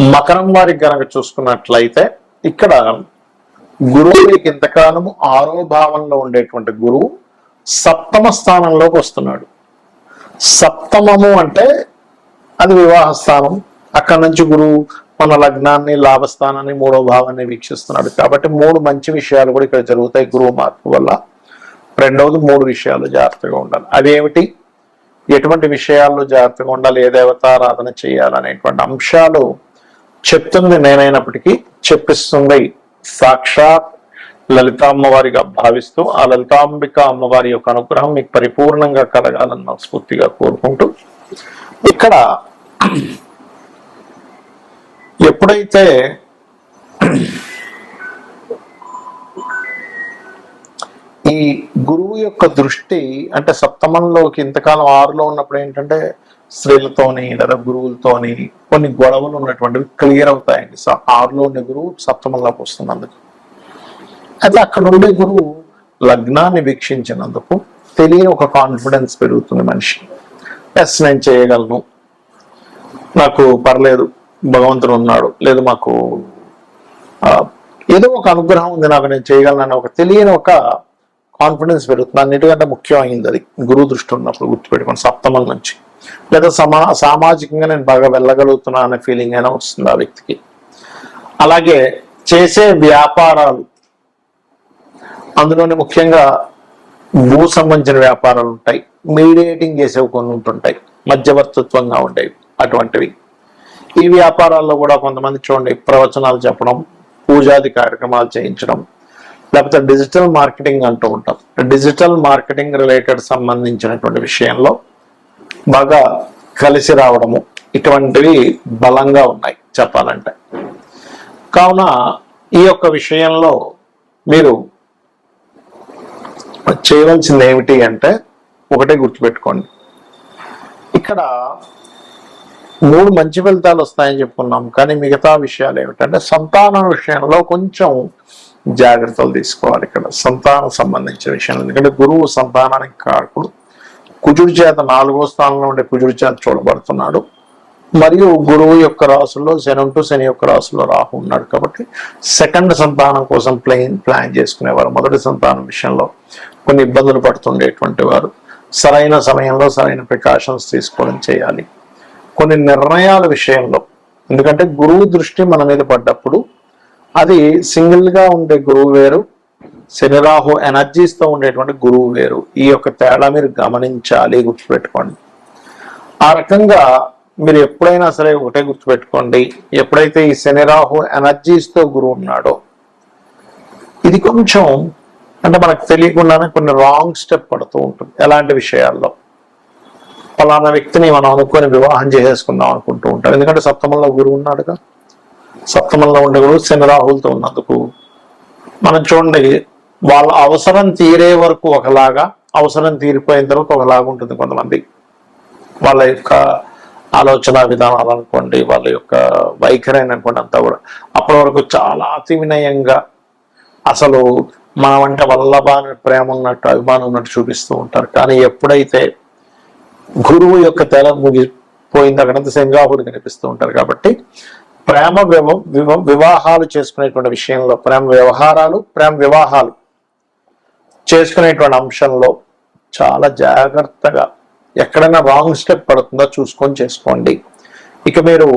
మకరం వారికి గనక చూసుకున్నట్లయితే ఇక్కడ గురువు మీకు ఇంతకాలము 6వ భావంలో ఉండేటువంటి గురువు సప్తమ స్థానంలోకి వస్తున్నాడు. సప్తమము అంటే అది వివాహ స్థానం. అక్కడి నుంచి గురువు మన లగ్నాన్ని, లాభస్థానాన్ని, 3వ భావాన్ని వీక్షిస్తున్నాడు. కాబట్టి 3 మంచి విషయాలు కూడా ఇక్కడ జరుగుతాయి గురువు మార్పు వల్ల. రెండవది 3 విషయాలు జాగ్రత్తగా ఉండాలి. అవేమిటి, ఎటువంటి విషయాల్లో జాగ్రత్తగా ఉండాలి, ఏ దేవతారాధన చేయాలనేటువంటి అంశాలు చెప్తుంది నేనైనప్పటికీ చెప్పిస్తుంది సాక్షాత్ లలిత అమ్మవారిగా భావిస్తూ ఆ లలితాంబిక అమ్మవారి యొక్క అనుగ్రహం మీకు పరిపూర్ణంగా కలగాలని మనస్ఫూర్తిగా కోరుకుంటూ, ఇక్కడ ఎప్పుడైతే ఈ గురువు యొక్క దృష్టి అంటే సప్తమంలోకి ఇంతకాలం 6లో ఉన్నప్పుడు ఏంటంటే స్త్రీలతోని లేదా గురువులతోని కొన్ని గొడవలు ఉన్నటువంటివి క్లియర్ అవుతాయండి. 6లో ఉండే గురువు సప్తమంలోకి వస్తున్నందుకు. అయితే అక్కడ ఉండే గురువు లగ్నాన్ని వీక్షించినందుకు తెలియని ఒక కాన్ఫిడెన్స్ పెరుగుతుంది మనిషి. ఎస్ నేను చేయగలను, నాకు పర్లేదు, భగవంతుడు ఉన్నాడు, లేదు మాకు ఏదో ఒక అనుగ్రహం ఉంది, నాకు నేను చేయగలను ఒక తెలియని ఒక కాన్ఫిడెన్స్ పెరుగుతుంది. అన్నిటికంటే ముఖ్యమైంది అది గురువు దృష్టి ఉన్నప్పుడు గుర్తుపెట్టుకోండి. సప్తమం నుంచి లేదా సామాజికంగా నేను బాగా వెళ్ళగలుగుతున్నా అనే ఫీలింగ్ అయినా వస్తుంది ఆ వ్యక్తికి. అలాగే చేసే వ్యాపారాలు, అందులోనే ముఖ్యంగా భూ సంబంధించిన వ్యాపారాలు ఉంటాయి, మీడియేటింగ్ చేసేవి కొన్ని ఉంటుంటాయి, మధ్యవర్తిత్వంగా ఉండేవి అటువంటివి. ఈ వ్యాపారాల్లో కూడా కొంతమంది చూడండి ప్రవచనాలు చెప్పడం, పూజాది కార్యక్రమాలు చేయించడం, లేకపోతే డిజిటల్ మార్కెటింగ్ అంటూ ఉంటాం. డిజిటల్ మార్కెటింగ్ రిలేటెడ్ సంబంధించినటువంటి విషయంలో బాగా కలిసి రావడము, ఇటువంటివి బలంగా ఉన్నాయి చెప్పాలంటే. కావున ఈ యొక్క విషయంలో మీరు చేయవలసింది ఏమిటి అంటే ఒకటే గుర్తుపెట్టుకోండి, ఇక్కడ 3 మంచి ఫలితాలు వస్తాయని చెప్పుకున్నాం. కానీ మిగతా విషయాలు ఏమిటంటే సంతానం విషయంలో కొంచెం జాగ్రత్తలు తీసుకోవాలి. ఇక్కడ సంతానం సంబంధించిన విషయంలో, ఎందుకంటే గురువు సంతానానికి కారకుడు. కుజుడి చేత 4వ స్థానంలో ఉండే కుజుడి చేత చూడబడుతున్నాడు. మరియు గురువు యొక్క రాసుల్లో శని ఉంటూ శని యొక్క రాసుల్లో రాహు ఉన్నాడు. కాబట్టి సెకండ్ సంతానం కోసం ప్లాన్ చేసుకునేవారు. మొదటి సంతానం విషయంలో కొన్ని ఇబ్బందులు పడుతుండేటువంటి వారు సరైన సమయంలో సరైన ప్రికాషన్స్ తీసుకోవడం చేయాలి. కొన్ని నిర్ణయాల విషయంలో, ఎందుకంటే గురువు దృష్టి మన మీద పడ్డప్పుడు అది సింగిల్గా ఉండే గురువు వేరు, శని రాహు ఎనర్జీస్తో ఉండేటువంటి గురువు వేరు. ఈ యొక్క తేడా మీరు గమనించాలి, గుర్తుపెట్టుకోండి. ఆ రకంగా మీరు ఎప్పుడైనా సరే ఒకటే గుర్తుపెట్టుకోండి, ఎప్పుడైతే ఈ శని రాహు ఎనర్జీస్తో గురువు ఉన్నాడో ఇది కొంచెం అంటే మనకు తెలియకుండానే కొన్ని రాంగ్ స్టెప్ పడుతూ ఉంటుంది. ఎలాంటి విషయాల్లో ఫలానా వ్యక్తిని మనం అనుకొని వివాహం చేసేసుకుందాం అనుకుంటూ ఉంటాం. ఎందుకంటే సప్తమంలో గురువు ఉన్నాడుగా. సప్తమంలో ఉండే గురువు శని రాహులతో ఉన్నందుకు మనం చూడండి, వాళ్ళ అవసరం తీరే వరకు ఒకలాగా, అవసరం తీరిపోయిన తర్వాత ఒకలాగా ఉంటుంది కొంతమంది. వాళ్ళ యొక్క ఆలోచన విధానాలు అనుకోండి, వాళ్ళ యొక్క వైఖరి అనుకోండి, అంతా కూడా అప్పటి వరకు చాలా అతి వినయంగా, అసలు మనం అంటే వల్లభాని ప్రేమ ఉన్నట్టు, అభిమానం ఉన్నట్టు చూపిస్తూ ఉంటారు. కానీ ఎప్పుడైతే గురువు యొక్క తెల ముగిపోయింది అక్కడంతా శనిరాహుడు కనిపిస్తూ ఉంటారు. కాబట్టి ప్రేమ వివాహాలు చేసుకునేటువంటి విషయంలో, ప్రేమ వ్యవహారాలు, ప్రేమ వివాహాలు చేసుకునేటువంటి అంశంలో చాలా జాగ్రత్తగా ఎక్కడైనా రాంగ్ స్టెప్ పడుతుందో చూసుకొని చేసుకోండి. ఇక మీరు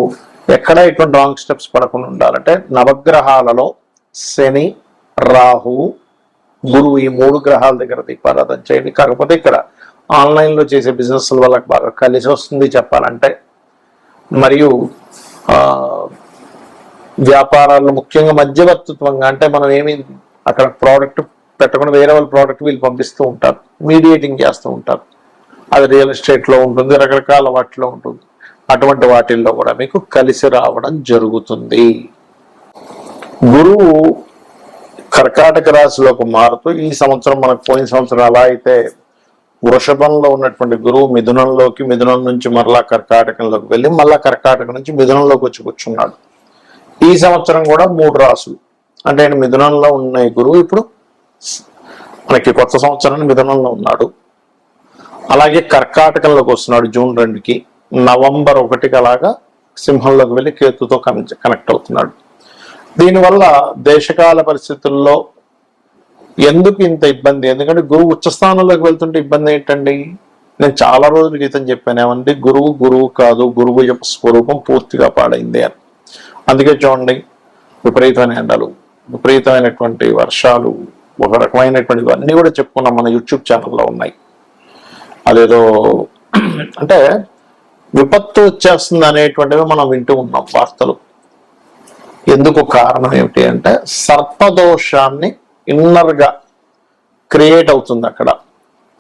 ఎక్కడ ఇటువంటి రాంగ్ స్టెప్స్ పడకుండా ఉండాలంటే నవగ్రహాలలో శని, రాహు, గురువు ఈ 3 గ్రహాల దగ్గర దీపారాధన చేయండి. కాకపోతే ఇక్కడ ఆన్లైన్లో చేసే బిజినెస్ వాళ్ళకి బాగా కలిసి వస్తుంది చెప్పాలంటే. మరియు వ్యాపారాల్లో ముఖ్యంగా మధ్యవర్తిత్వంగా, అంటే మనం ఏమి అక్కడ ప్రోడక్ట్ పెట్టకుండా వేరే వాళ్ళ ప్రోడక్ట్ వీళ్ళు పంపిస్తూ ఉంటారు, మీడియేటింగ్ చేస్తూ ఉంటారు. అది రియల్ ఎస్టేట్లో ఉంటుంది, రకరకాల వాటిలో ఉంటుంది. అటువంటి వాటిల్లో కూడా మీకు కలిసి రావడం జరుగుతుంది. గురువు కర్కాటక రాశిలోకి మారుతూ ఈ సంవత్సరం, మనకు పోయిన సంవత్సరం అలా అయితే వృషభంలో ఉన్నటువంటి గురువు మిథునంలోకి, మిథునం నుంచి మరలా కర్కాటకంలోకి వెళ్ళి మళ్ళా కర్కాటక నుంచి మిథునంలోకి వచ్చి కూర్చున్నాడు. ఈ సంవత్సరం కూడా 3 రాసులు అంటే మిథునంలో ఉన్న గురువు ఇప్పుడు మనకి కొత్త సంవత్సరాన్ని మిథునంలో ఉన్నాడు. అలాగే కర్కాటకంలోకి వస్తున్నాడు జూన్ 2కి, నవంబర్ 1కి అలాగా సింహంలోకి వెళ్ళి కేతుతో కనెక్ట్ అవుతున్నాడు. దీనివల్ల దేశకాల పరిస్థితుల్లో ఎందుకు ఇంత ఇబ్బంది? ఎందుకంటే గురువు ఉచ్చస్థానంలోకి వెళ్తుంటే ఇబ్బంది ఏంటండి? నేను చాలా రోజుల క్రితం చెప్పాను ఏమంటే గురువు కాదు, గురువు యొక్క స్వరూపం పూర్తిగా పాడైంది అని. అందుకే చూడండి, విపరీతమైన ఎండలు, విపరీతమైనటువంటి వర్షాలు, ఒక రకమైనటువంటి అన్నీ కూడా చెప్పుకున్నాం, మన యూట్యూబ్ ఛానల్లో ఉన్నాయి. అదేదో అంటే విపత్తు వచ్చేస్తుంది అనేటువంటివి మనం వింటూ ఉన్నాం వార్తలు. ఎందుకు కారణం ఏమిటి అంటే సర్పదోషాన్ని ఇన్నర్గా క్రియేట్ అవుతుంది. అక్కడ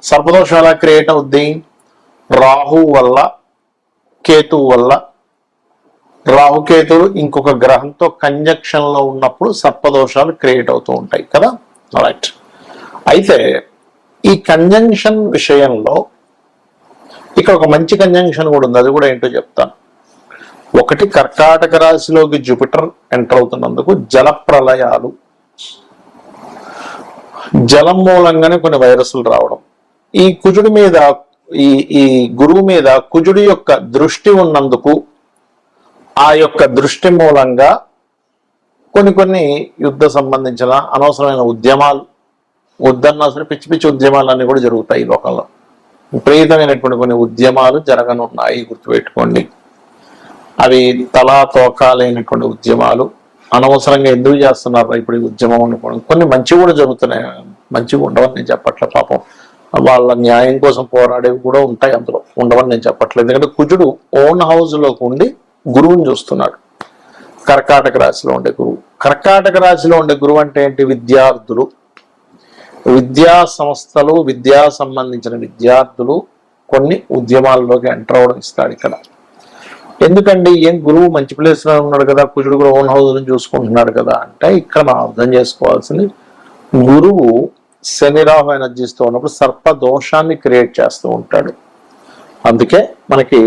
సర్పదోషం ఎలా క్రియేట్ అవుద్ది? రాహు వల్ల, కేతువు వల్ల. రాహుకేతువులు ఇంకొక గ్రహంతో కంజంక్షన్ లో ఉన్నప్పుడు సర్పదోషాలు క్రియేట్ అవుతూ ఉంటాయి కదా. రైట్. అయితే ఈ కంజంక్షన్ విషయంలో ఇక్కడ ఒక మంచి కంజంక్షన్ కూడా ఉంది, అది కూడా ఏంటో చెప్తాను. ఒకటి, కర్కాటక రాశిలోకి జూపిటర్ ఎంటర్ అవుతున్నందుకు జల ప్రళయాలు, జలం మూలంగానే కొన్ని వైరస్లు రావడం, ఈ కుజుడి మీద ఈ గురువు మీద కుజుడి యొక్క దృష్టి ఉన్నందుకు ఆ యొక్క దృష్టి మూలంగా కొన్ని యుద్ధ సంబంధించిన అనవసరమైన ఉద్యమాలు, వద్దన్నా సరే పిచ్చి పిచ్చి ఉద్యమాలన్నీ కూడా జరుగుతాయి ఈ లోకంలో. విపరీతమైనటువంటి కొన్ని ఉద్యమాలు జరగనున్నాయి, గుర్తుపెట్టుకోండి. అవి తలా తోకాలైనటువంటి ఉద్యమాలు. అనవసరంగా ఎందుకు చేస్తున్నారు ఇప్పుడు ఈ ఉద్యమం అనుకోండి. కొన్ని మంచి కూడా జరుగుతున్నాయి, మంచిగా ఉండవని నేను చెప్పట్లే. పాపం వాళ్ళ న్యాయం కోసం పోరాడేవి కూడా ఉంటాయి, అందులో ఉండవని నేను చెప్పట్లేదు. ఎందుకంటే కుజుడు ఓన్ హౌస్ లోకి ఉండి గురువుని చూస్తున్నాడు. కర్కాటక రాశిలో ఉండే గురువు. కర్కాటక రాశిలో ఉండే గురువు అంటే ఏంటి? విద్యార్థులు, విద్యా సంస్థలు, విద్యా సంబంధించిన విద్యార్థులు కొన్ని ఉద్యమాల్లోకి ఎంటర్ అవడం ఇస్తాడు ఇక్కడ. ఎందుకండి? ఏం గురువు మంచి ప్లేస్ లో ఉన్నాడు కదా, కుజుడు కూడా ఓన్ హౌస్ నుంచి చూసుకుంటున్నాడు కదా అంటే ఇక్కడ మనం అర్థం చేసుకోవాల్సింది, గురువు శని రాహు ఎనర్జీస్తో ఉన్నప్పుడు సర్ప దోషాన్ని క్రియేట్ చేస్తూ ఉంటాడు. అందుకే మనకి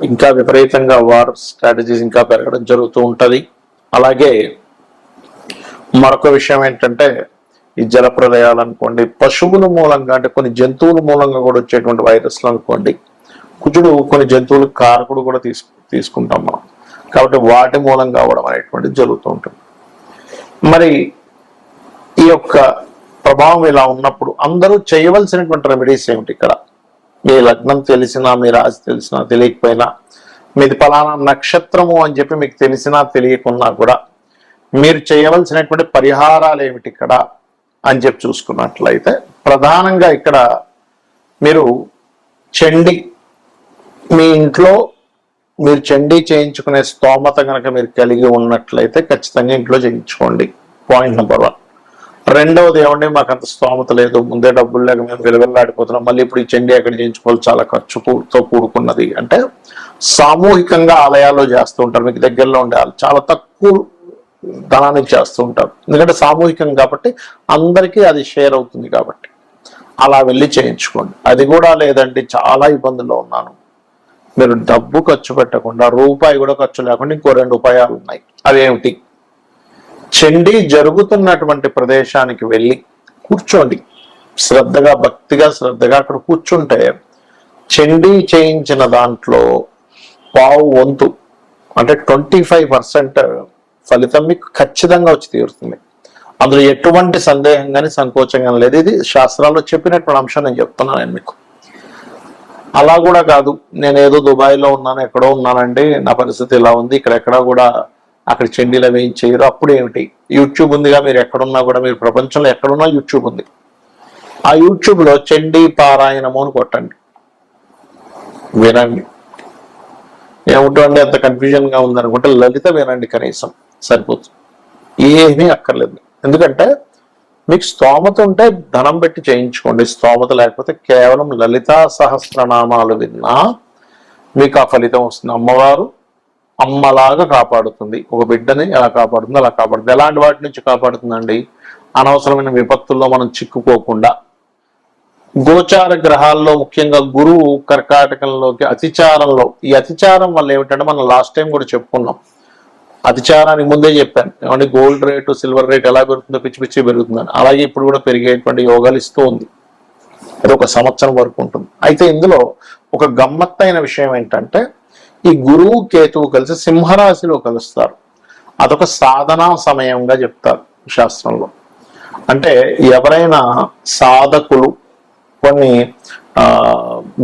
ఇంకా విపరీతంగా వార్ స్ట్రాటజీస్ ఇంకా పెరగడం జరుగుతూ ఉంటది. అలాగే మరొక విషయం ఏంటంటే ఈ జల ప్రళయాలు అనుకోండి, పశువుల మూలంగా అంటే కొన్ని జంతువుల మూలంగా కూడా వచ్చేటువంటి వైరస్లు అనుకోండి. కుజుడు కొన్ని జంతువులకు కారకుడు కూడా తీసుకుంటాం మనం, కాబట్టి వాటి మూలంగా అవడం అనేటువంటిది జరుగుతూ ఉంటుంది. మరి ఈ యొక్క ప్రభావం ఇలా ఉన్నప్పుడు అందరూ చేయవలసినటువంటి రెమెడీస్ ఏమిటి? ఇక్కడ మీ లగ్నం తెలిసినా, మీ రాశి తెలిసినా తెలియకపోయినా, మీది ఫలానా నక్షత్రము అని చెప్పి మీకు తెలిసినా తెలియకున్నా కూడా మీరు చేయవలసినటువంటి పరిహారాలు ఏమిటి ఇక్కడ అని చెప్పి చూసుకున్నట్లయితే, ప్రధానంగా ఇక్కడ మీరు చండీ, మీ ఇంట్లో మీరు చండీ చేయించుకునే స్తోమత కనుక మీరు కలిగి ఉన్నట్లయితే ఖచ్చితంగా ఇంట్లో చేయించుకోండి. Point number 1. రెండవది ఏమండి, మాకు అంత స్తోమత లేదు, ముందే డబ్బులు లేక మేము విలువెల్లాడిపోతున్నాం, మళ్ళీ ఇప్పుడు ఈ చండీ ఎక్కడ చేయించుకోవాలి, చాలా ఖర్చుతో కూడుకున్నది అంటే సామూహికంగా ఆలయాల్లో చేస్తూ ఉంటారు. మీకు దగ్గరలో ఉండే చాలా తక్కువ ధనానికి చేస్తూ ఉంటారు, ఎందుకంటే సామూహికం కాబట్టి అందరికీ అది షేర్ అవుతుంది కాబట్టి అలా వెళ్ళి చేయించుకోండి. అది కూడా లేదండి చాలా ఇబ్బందుల్లో ఉన్నాను, మీరు డబ్బు ఖర్చు పెట్టకుండా రూపాయి కూడా ఖర్చు లేకుండా ఇంకో 2 ఉపాయాలు ఉన్నాయి. అవేమిటి? చండీ జరుగుతున్నటువంటి ప్రదేశానికి వెళ్ళి కూర్చోండి, శ్రద్ధగా, భక్తిగా, శ్రద్ధగా అక్కడ కూర్చుంటే చండీ చేయించిన దాంట్లో పావు వంతు అంటే 25% ఫలితం మీకు ఖచ్చితంగా వచ్చి తీరుతుంది. అందులో ఎటువంటి సందేహం కానీ సంకోచంగా లేదు. ఇది శాస్త్రాల్లో చెప్పినటువంటి అంశం నేను చెప్తున్నాను నేను మీకు. అలా కూడా కాదు, నేను ఏదో దుబాయ్లో ఉన్నాను, ఎక్కడో ఉన్నానండి, నా పరిస్థితి ఇలా ఉంది, ఇక్కడెక్కడా కూడా అక్కడ చండీలు అవి ఏం చేయరు. అప్పుడు ఏమిటి? యూట్యూబ్ ఉందిగా, మీరు ఎక్కడున్నా కూడా, మీరు ప్రపంచంలో ఎక్కడున్నా యూట్యూబ్ ఉంది. ఆ యూట్యూబ్లో చండీ పారాయణము అని కొట్టండి, వినండి. ఏమిటండి అంత కన్ఫ్యూజన్గా ఉందనుకుంటే లలిత వినండి, కనీసం సరిపోతుంది, ఏమీ అక్కర్లేదు. ఎందుకంటే మీకు స్తోమత ఉంటే ధనం పెట్టి చేయించుకోండి, స్తోమత లేకపోతే కేవలం లలితా సహస్రనామాలు విన్నా మీకు ఆ ఫలితం వస్తుంది. అమ్మవారు అమ్మలాగా కాపాడుతుంది, ఒక బిడ్డని ఎలా కాపాడుతుందో అలా కాపాడుతుంది. ఎలాంటి వాటి నుంచి కాపాడుతుందండి? అనవసరమైన విపత్తుల్లో మనం చిక్కుకోకుండా. గోచార గ్రహాల్లో ముఖ్యంగా గురువు కర్కాటకంలోకి అతిచారంలో, ఈ అతిచారం వల్ల ఏమిటంటే మనం లాస్ట్ టైం కూడా చెప్పుకున్నాం, అతిచారానికి ముందే చెప్పాను ఏమంటే గోల్డ్ రేటు, సిల్వర్ రేట్ ఎలా పెరుగుతుందో పిచ్చి పిచ్చి పెరుగుతుందని. అలాగే ఇప్పుడు కూడా పెరిగేటువంటి యోగాలు ఇస్తూ ఉంది. అది 1 సంవత్సరం వరకు ఉంటుంది. అయితే ఇందులో ఒక గమ్మత్తైన విషయం ఏంటంటే ఈ గురువు కేతువు కలిసి సింహరాశిలో కలుస్తారు. అదొక సాధనా సమయంగా చెప్తారు శాస్త్రంలో. అంటే ఎవరైనా సాధకులు కొన్ని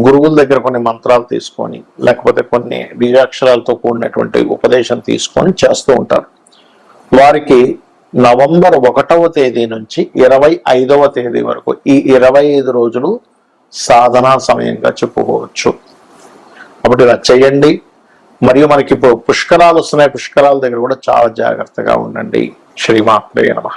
గురువుల దగ్గర కొన్ని మంత్రాలు తీసుకొని, లేకపోతే కొన్ని బీజాక్షరాలతో కూడినటువంటి ఉపదేశం తీసుకొని చేస్తూ ఉంటారు. వారికి నవంబర్ 1వ తేదీ నుంచి 25వ తేదీ వరకు ఈ 25 రోజులు సాధనా సమయంగా చెప్పుకోవచ్చు. కాబట్టి ఇలా చేయండి. మరియు మనకి ఇప్పుడు పుష్కరాలు వస్తున్నాయి, పుష్కరాల దగ్గర కూడా చాలా జాగ్రత్తగా ఉండండి. శ్రీమాత్రే నమః.